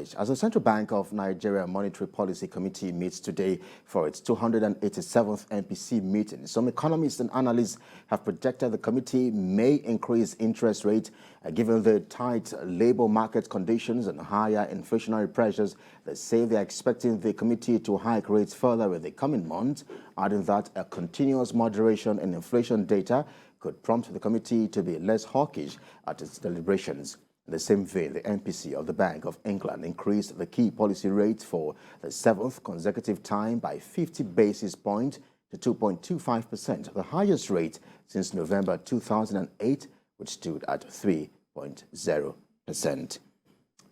established as the Central Bank of Nigeria Monetary Policy Committee meets today for its 287th MPC meeting. Some economists and analysts have projected the committee may increase interest rates given the tight labor market conditions and higher inflationary pressures. They say they are expecting the committee to hike rates further in the coming months, adding that a continuous moderation in inflation data could prompt the committee to be less hawkish at its deliberations. In the same vein, the MPC of the Bank of England increased the key policy rate for the 7th consecutive time by 50 basis points to 2.25%, the highest rate since November 2008, which stood at 3.0%.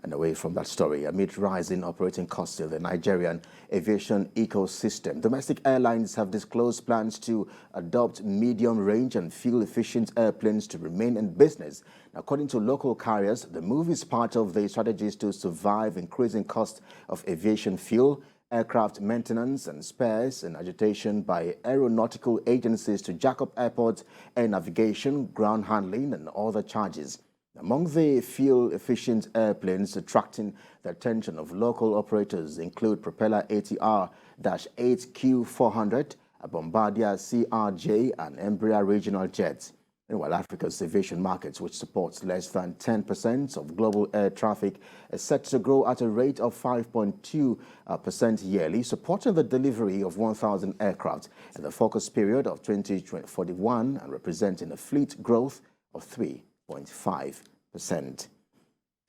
And away from that story, amid rising operating costs in the Nigerian aviation ecosystem, domestic airlines have disclosed plans to adopt medium-range and fuel-efficient airplanes to remain in business. According to local carriers, the move is part of the strategies to survive increasing cost of aviation fuel, aircraft maintenance and spares, and agitation by aeronautical agencies to jack up airport air navigation, ground handling, and other charges. Among the fuel-efficient airplanes attracting the attention of local operators include propeller ATR-8Q400, a Bombardier CRJ, and Embraer regional jets. Meanwhile, Africa's aviation markets, which supports less than 10% of global air traffic, is set to grow at a rate of 5.2% yearly, supporting the delivery of 1,000 aircraft in the focus period of 2041 and representing a fleet growth of 3.5%.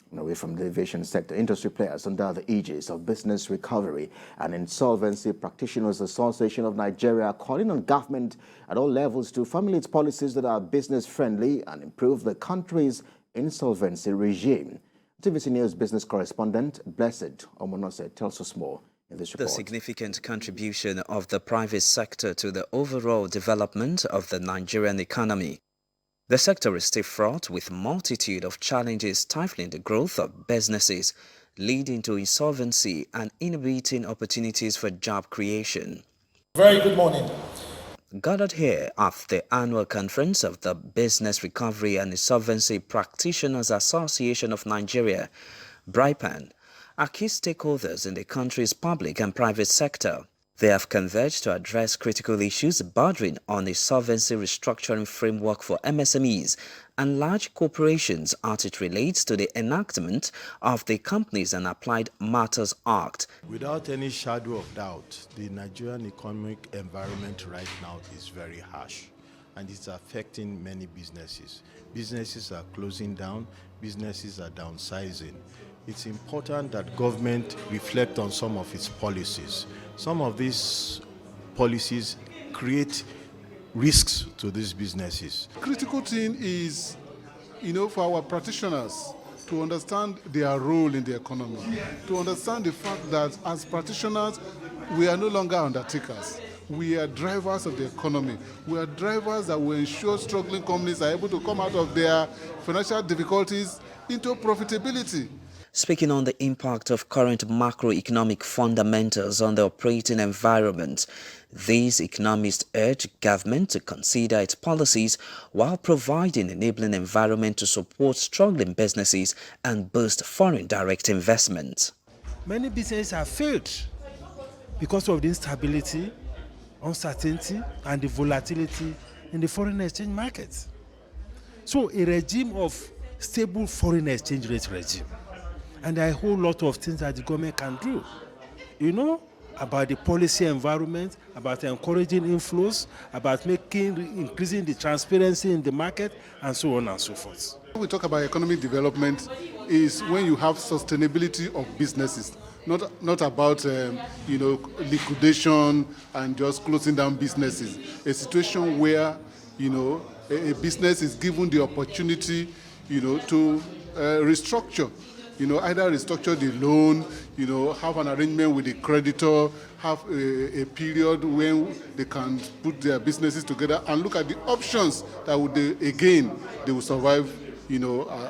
And away from the aviation sector, industry players under the aegis of Business Recovery and Insolvency Practitioners Association of Nigeria are calling on government at all levels to formulate policies that are business-friendly and improve the country's insolvency regime. TVC News business correspondent Blessed Omonose tells us more in this report. The significant contribution of the private sector to the overall development of the Nigerian economy. The sector is still fraught with a multitude of challenges stifling the growth of businesses, leading to insolvency and inhibiting opportunities for job creation. Very good morning. Gathered here at the annual conference of the Business Recovery and Insolvency Practitioners Association of Nigeria, BRIPAN, are key stakeholders in the country's public and private sector. They have converged to address critical issues bordering on a solvency restructuring framework for MSMEs and large corporations as it relates to the enactment of the Companies and Applied Matters Act. Without any shadow of doubt, the Nigerian economic environment right now is very harsh and it's affecting many businesses. Businesses are closing down, businesses are downsizing. It's important that government reflect on some of its policies. Some of these policies create risks to these businesses. Critical thing is, for our practitioners to understand their role in the economy, to understand the fact that as practitioners, we are no longer undertakers. We are drivers of the economy. We are drivers that will ensure struggling companies are able to come out of their financial difficulties into profitability. Speaking on the impact of current macroeconomic fundamentals on the operating environment, these economists urge government to consider its policies while providing an enabling environment to support struggling businesses and boost foreign direct investment. Many businesses have failed because of the instability, uncertainty, and the volatility in the foreign exchange markets. So a regime of stable foreign exchange rate regime. And there are a whole lot of things that the government can do, about the policy environment, about encouraging inflows, about increasing the transparency in the market, and so on and so forth. When we talk about economic development is when you have sustainability of businesses, not about liquidation and just closing down businesses. A situation where a business is given the opportunity to restructure. Either restructure the loan, have an arrangement with the creditor, have a period when they can put their businesses together and look at the options that they will survive,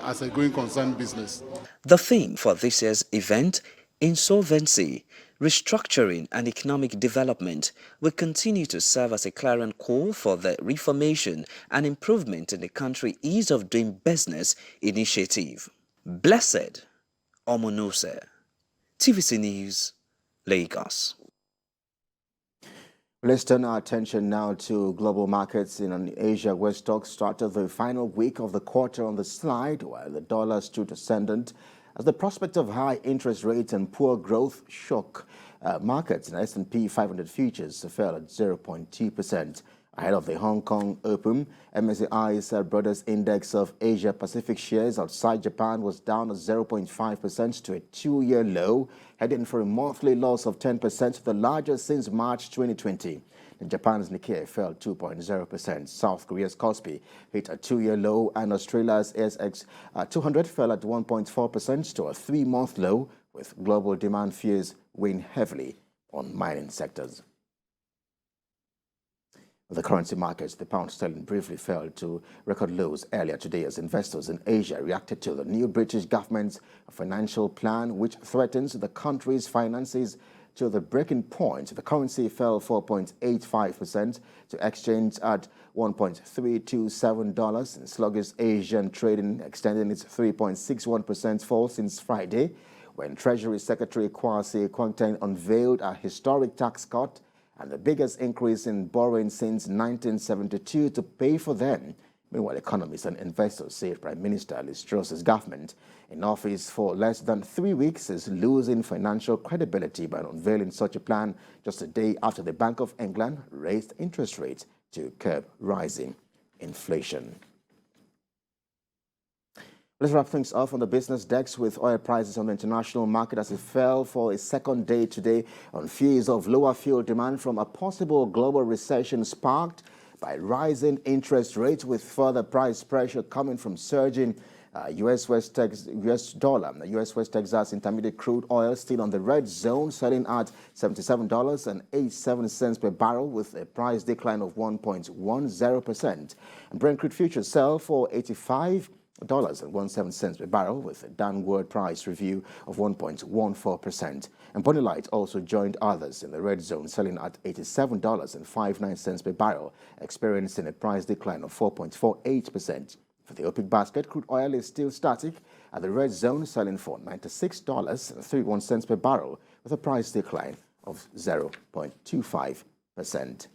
as a going concern business. The theme for this year's event, Insolvency, Restructuring and Economic Development, will continue to serve as a clarion call for the reformation and improvement in the country's ease of doing business initiative. Blessed Omonose. TVC News, Lagos. Let's turn our attention now to global markets in Asia, where stocks started the final week of the quarter on the slide, while the dollar stood ascendant as the prospect of high interest rates and poor growth shook markets. And S&P 500 futures fell at 0.2%. Ahead of the Hong Kong Open, MSCI's Brothers Index of Asia Pacific shares outside Japan was down 0.5% to a two-year low, heading for a monthly loss of 10%, the largest since March 2020. Japan's Nikkei fell 2.0%. South Korea's Kospi hit a two-year low, and Australia's ASX 200 fell at 1.4% to a three-month low, with global demand fears weighing heavily on mining sectors. The currency markets, the pound sterling briefly fell to record lows earlier today as investors in Asia reacted to the new British government's financial plan, which threatens the country's finances to the breaking point. The currency fell 4.85% to exchange at $1.327 in sluggish Asian trading, extending its 3.61% fall since Friday, when Treasury Secretary Kwasi Kwarteng unveiled a historic tax cut and the biggest increase in borrowing since 1972 to pay for them. Meanwhile, economists and investors say Prime Minister Liz Truss's government, in office for less than 3 weeks, is losing financial credibility by unveiling such a plan just a day after the Bank of England raised interest rates to curb rising inflation. Let's wrap things off on the business decks with oil prices on the international market as it fell for a second day today on fears of lower fuel demand from a possible global recession sparked by rising interest rates, with further price pressure coming from surging US West Texas Intermediate crude oil still on the red zone, selling at $77.87 per barrel with a price decline of 1.10%. And Brent crude futures sell for $85.17 per barrel with a downward price review of 1.14%. And Bonny Light also joined others in the red zone, selling at $87.59 per barrel, experiencing a price decline of 4.48%. For the OPEC basket, crude oil is still static at the red zone, selling for $96.31 per barrel with a price decline of 0.25%.